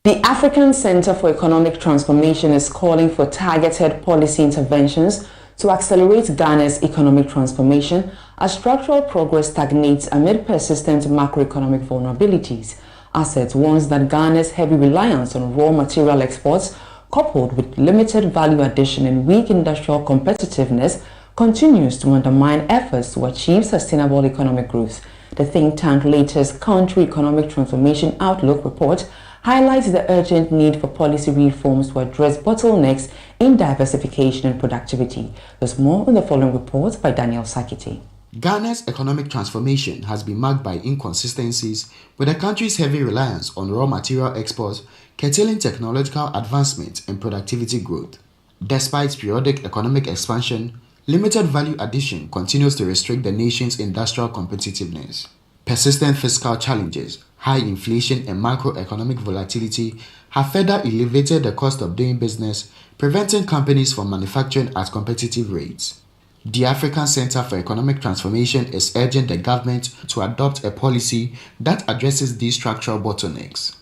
The African Center for Economic Transformation is calling for targeted policy interventions to accelerate Ghana's economic transformation as structural progress stagnates amid persistent macroeconomic vulnerabilities. ACET warns that Ghana's heavy reliance on raw material exports, coupled with limited value addition and weak industrial competitiveness, continues to undermine efforts to achieve sustainable economic growth. The think tank latest Country Economic Transformation Outlook report highlights the urgent need for policy reforms to address bottlenecks in diversification and productivity. There's more in the following report by Daniel Sakiti. Ghana's economic transformation has been marked by inconsistencies, with the country's heavy reliance on raw material exports curtailing technological advancement and productivity growth. Despite periodic economic expansion, limited value addition continues to restrict the nation's industrial competitiveness. Persistent fiscal challenges, high inflation and macroeconomic volatility have further elevated the cost of doing business, preventing companies from manufacturing at competitive rates. The African Center for Economic Transformation is urging the government to adopt a policy that addresses these structural bottlenecks.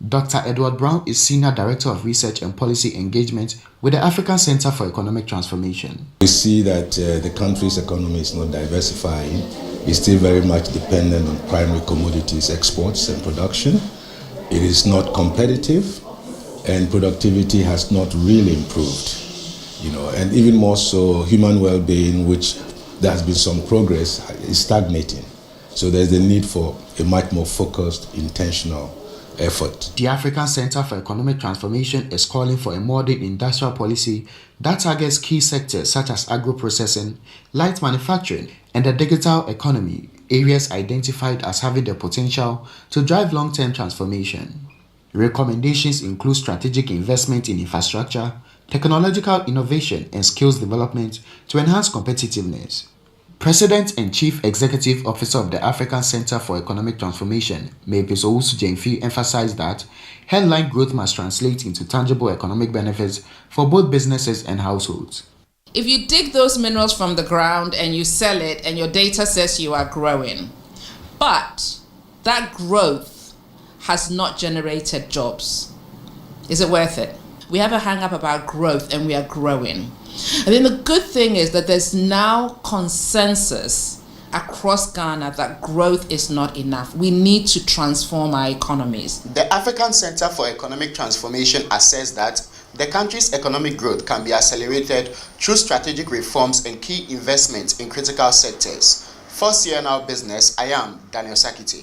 Dr. Edward Brown is Senior Director of Research and Policy Engagement with the African Center for Economic Transformation. We see that the country's economy is not diversifying. It's still very much dependent on primary commodities, exports and production. It is not competitive, and productivity has not really improved. And even more so, human well-being, which there has been some progress, is stagnating. So there's the need for a much more focused, intentional effort. The African Center for Economic Transformation is calling for a modern industrial policy that targets key sectors such as agro-processing, light manufacturing, and the digital economy, areas identified as having the potential to drive long-term transformation. Recommendations include strategic investment in infrastructure, technological innovation, and skills development to enhance competitiveness. President and Chief Executive Officer of the African Center for Economic Transformation, Mapes Owusu-Jemfi, emphasized that headline growth must translate into tangible economic benefits for both businesses and households. If you dig those minerals from the ground and you sell it and your data says you are growing, but that growth has not generated jobs, is it worth it? We have a hang-up about growth and we are growing. I think the good thing is that there's now consensus across Ghana that growth is not enough. We need to transform our economies. The African Center for Economic Transformation assesses that the country's economic growth can be accelerated through strategic reforms and key investments in critical sectors. For CNL Business, I am Daniel Sakiti.